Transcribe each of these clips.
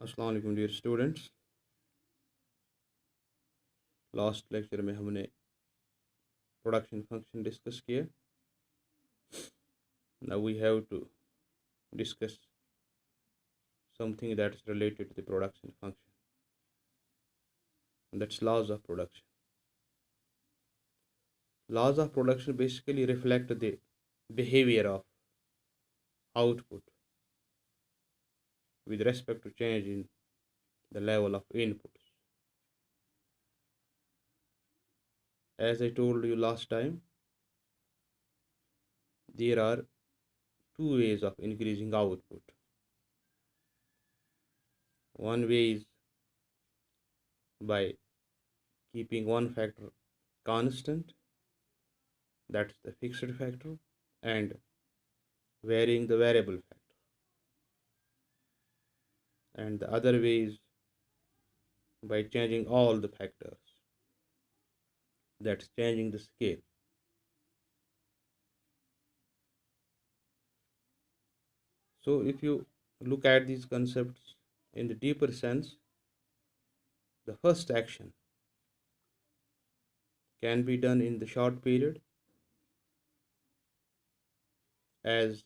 अस्सलाम वालेकुम dear students. Last lecture में हमने प्रोडक्शन फंक्शन डिस्कस किया। Now we have to discuss something that is related to the production function, that's laws of production. Laws of production basically reflect the behavior of output with respect to change in the level of inputs. As I told you last time, there are two ways of increasing output. One way is by keeping one factor constant, that's the fixed factor, and varying the variable factor. And the other way is by changing all the factors, that's changing the scale. So if you look at these concepts in the deeper sense, the first action can be done in the short period, as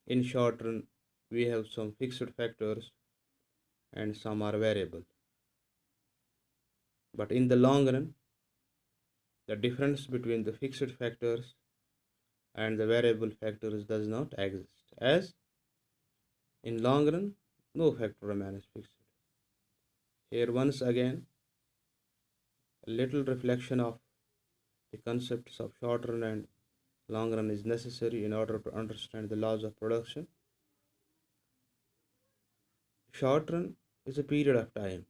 in short run we have some fixed factors and some are variable. But in the long run, the difference between the fixed factors and the variable factors does not exist, as in long run no factor remains fixed. Here once again a little reflection of the concepts of short run and long run is necessary in order to understand the laws of production. Short run is a period of time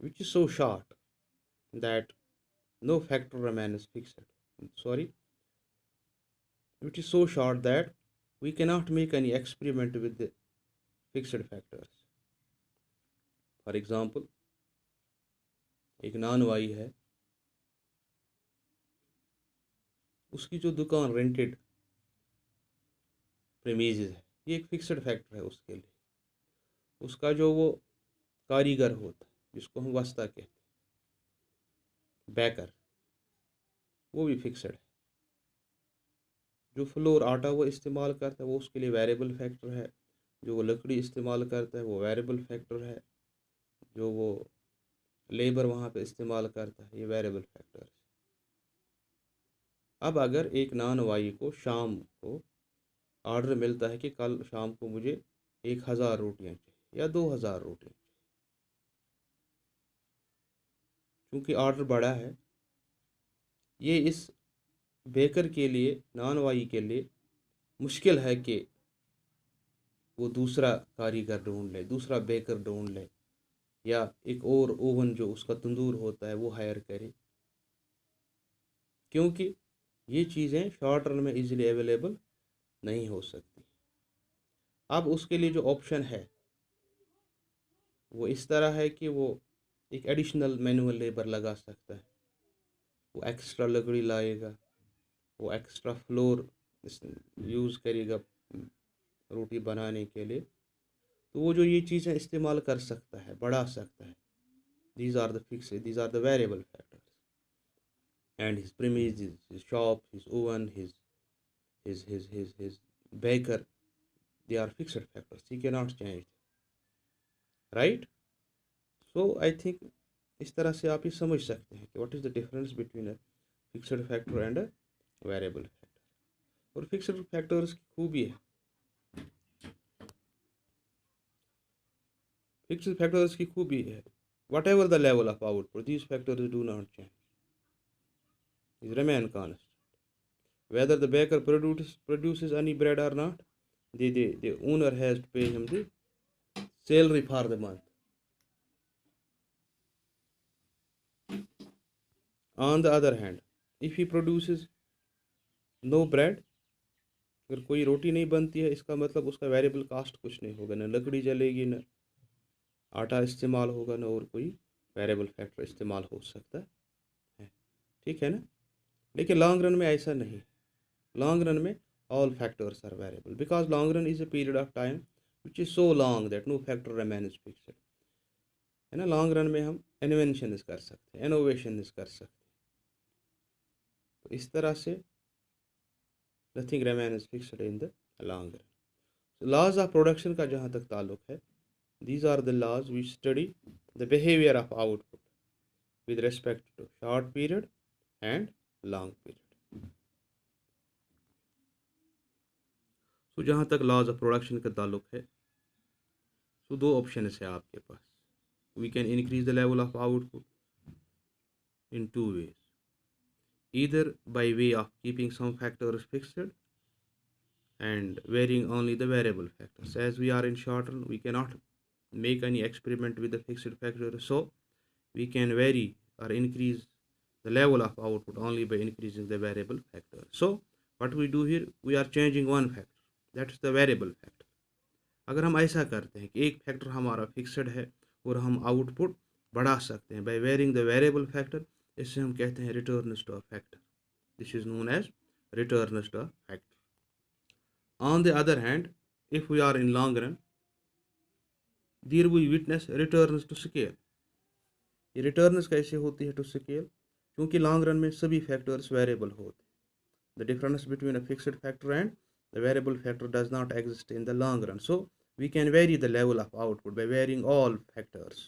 which is so short that no factor remains fixed. Sorry, which is so short that we cannot make any experiment with the fixed factors. For example, एक non Y है, उसकी जो दुकान rented premises है, ये एक fixed factor है उसके लिए. उसका जो वो कारीगर होता है जिसको हम वस्ता कहते हैं, बैकर, वो भी फिक्स्ड है. जो फ्लोर आटा वो इस्तेमाल करता है वो उसके लिए वेरिएबल फैक्टर है. जो वो लकड़ी इस्तेमाल करता है वो वेरिएबल फैक्टर है. जो वो लेबर वहाँ पे इस्तेमाल करता है ये वेरिएबल फैक्टर है. अब अगर एक नॉन वाई को शाम को ऑर्डर मिलता है कि कल शाम को मुझे 1000 रोटियाँ चाहिए या 2000 रोटियाँ चाहिए, क्योंकि ऑर्डर बड़ा है, ये इस बेकर के लिए, नॉन वाई के लिए मुश्किल है कि वो दूसरा कारीगर ढूंढ ले, दूसरा बेकर ढूंढ ले, या एक और ओवन जो उसका तंदूर होता है वो हायर करे, क्योंकि ये चीज़ें शॉर्ट रन में इजीली अवेलेबल नहीं हो सकती. अब उसके लिए जो ऑप्शन है वो इस तरह है कि वो एक एडिशनल मैनुअल लेबर लगा सकता है. वो एक्स्ट्रा लकड़ी लाएगा, वो एक्स्ट्रा फ्लोर यूज़ करेगा रोटी बनाने के लिए. तो वो जो ये चीज़ें इस्तेमाल कर सकता है, बढ़ा सकता है. These are the fix, these are the variable factors. And his premises, his shop, his oven, his baker, they are fixed factors, he cannot change, right? So I think इस तरह से आप ये समझ सकते हैं कि what is the difference between a fixed factor and a variable factor. और फिक्स्ड फैक्टर्स की खूबी है, फिक्स्ड फैक्टर्स की खूबी है, whatever the level of output, these factors do not change, these remain constant. Whether the baker produces any bread or not, the owner has to pay him the salary for the month. On the other hand, if he produces no bread, अगर कोई रोटी नहीं बनती है, इसका मतलब उसका variable cast कुछ नहीं होगा, न लकड़ी जलेगी, न आटा इस्तेमाल होगा, न और कोई वेरिएबल फैक्टर इस्तेमाल हो सकता है. ठीक है ना. लेकिन लॉन्ग रन में ऐसा नहीं. लॉन्ग रन में all factors are variable, because long run is a period of time which is so long that no factor remains fixed, है ना. लॉन्ग रन में हम इन्वेंशन कर सकते हैं, इनोवेशन कर सकते हैं. तो इस तरह से nothing remains fixed in the long run. Laws of production का जहाँ तक ताल्लुक है, these are the laws which study the behavior of output with respect to short period and long period. तो जहाँ तक लॉज ऑफ प्रोडक्शन का ताल्लुक है, तो दो ऑप्शन है आपके पास. We can increase the level of output in two ways, either by way of keeping some factors fixed and varying only the variable factors. As we are in short run, we cannot make any experiment with the fixed factor, so we can vary or increase the level of output only by increasing the variable factor. So what we do here, we are changing one factor, that's the variable factor. अगर हम ऐसा करते हैं कि एक factor हमारा fixed है और हम आउटपुट बढ़ा सकते हैं by varying the variable factor, इससे हम कहते हैं returns to a factor. This is known as returns to a factor. On the other hand, if we are in long run, there we witness returns to scale. ये returns कैसे होती है to scale? क्योंकि long run में सभी factors variable होते हैं. The difference between a fixed factor and the variable factor does not exist in the long run, so we can vary the level of output by varying all factors,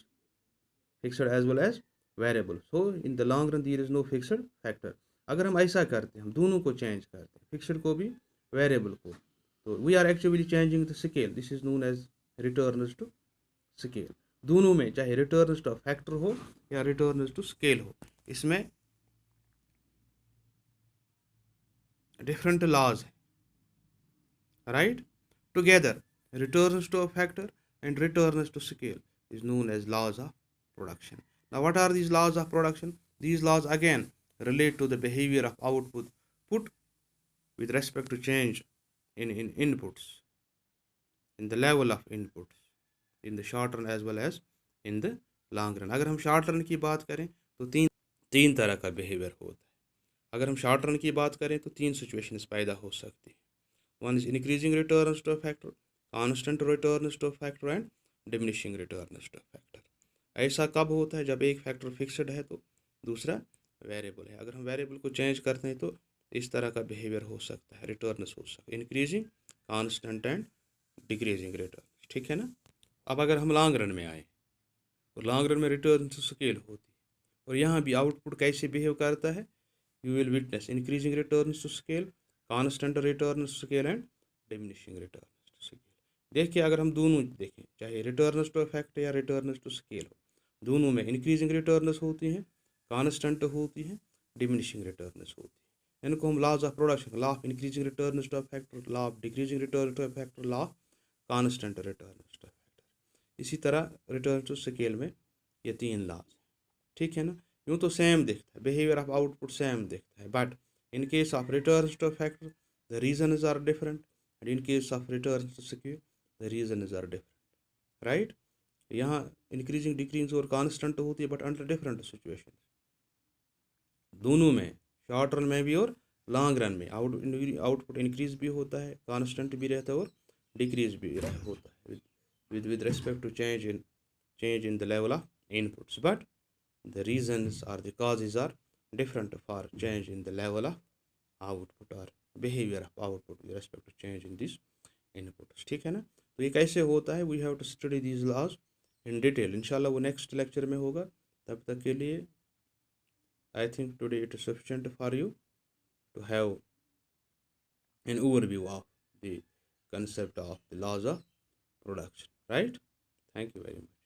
fixed as well as variable. So in the long run there is no fixed factor. अगर हम ऐसा करते हैं, हम दोनों को change करते हैं, फिक्सड को भी वेरिएबल को, तो we are actually changing the scale. This is known as returns to scale. दोनों में चाहे रिटर्न्स टू फैक्टर हो या रिटर्न्स टू स्केल हो, इसमें डिफरेंट लॉज है, right? Together, returns to a factor and returns to scale is known as laws of production. Now what are these laws of production? These laws again relate to the behavior of output put with respect to change in inputs, in the level of inputs, in the short run as well as in the long run. अगर हम short run की बात करें तो तीन तरह का behaviour होता है. अगर हम शॉर्ट रन की बात करें तो तीन सिचुएशंस पैदा हो सकती है. One is increasing returns to a factor, constant returns to a factor and diminishing returns to a factor. ऐसा कब होता है? जब एक फैक्टर फिक्सड है तो दूसरा वेरिएबल है. अगर हम वेरिएबल को चेंज करते हैं तो इस तरह का बिहेवियर हो सकता है, रिटर्न्स हो सकता है, increasing, constant and decreasing return. ठीक है ना. अब अगर हम लॉन्ग रन में आए और लॉन्ग रन में रिटर्न टू स्केल होती है, और यहाँ भी आउटपुट कैसे बिहेव करता है, you will witness increasing returns to scale, constant returns to scale and diminishing returns to scale. देखिए अगर हम दोनों देखें, चाहे रिटर्न्स टू फैक्टर या रिटर्न्स टू स्केल हो, दोनों में इंक्रीजिंग रिटर्न्स होती हैं, कांस्टेंट होती हैं, डिमिनिशिंग रिटर्न्स होती हैं. इनको हम laws of production, law of increasing returns to factor, law of decreasing return to factor, law of constant returns to factor. इसी तरह रिटर्न टू स्केल में ये तीन लॉज. ठीक है ना. यूँ तो सेम दिखता है, बिहेवियर ऑफ आउटपुट सेम दिखता है, but in case of returns to a factor, the reasons are different, and in case of returns to scale, the reasons are different, right? यहाँ इंक्रीजिंग डिक्रीजिंग और constant होती है, but under different situation. दोनों में, short run में भी और long run में, आउटपुट इंक्रीज भी होता है, कांस्टेंट भी रहता है और डिक्रीज भी होता है with respect to change in the level of inputs, but the reasons or the causes are different for change in the level of output or behavior of output with respect to change in these inputs. ठीक है ना. तो ये कैसे होता है, we have to study these laws in detail. इंशाल्लाह वो नेक्स्ट लेक्चर में होगा. तब तक के लिए I think today it is sufficient for you to have an overview of the concept of the laws of production, right? Thank you very much.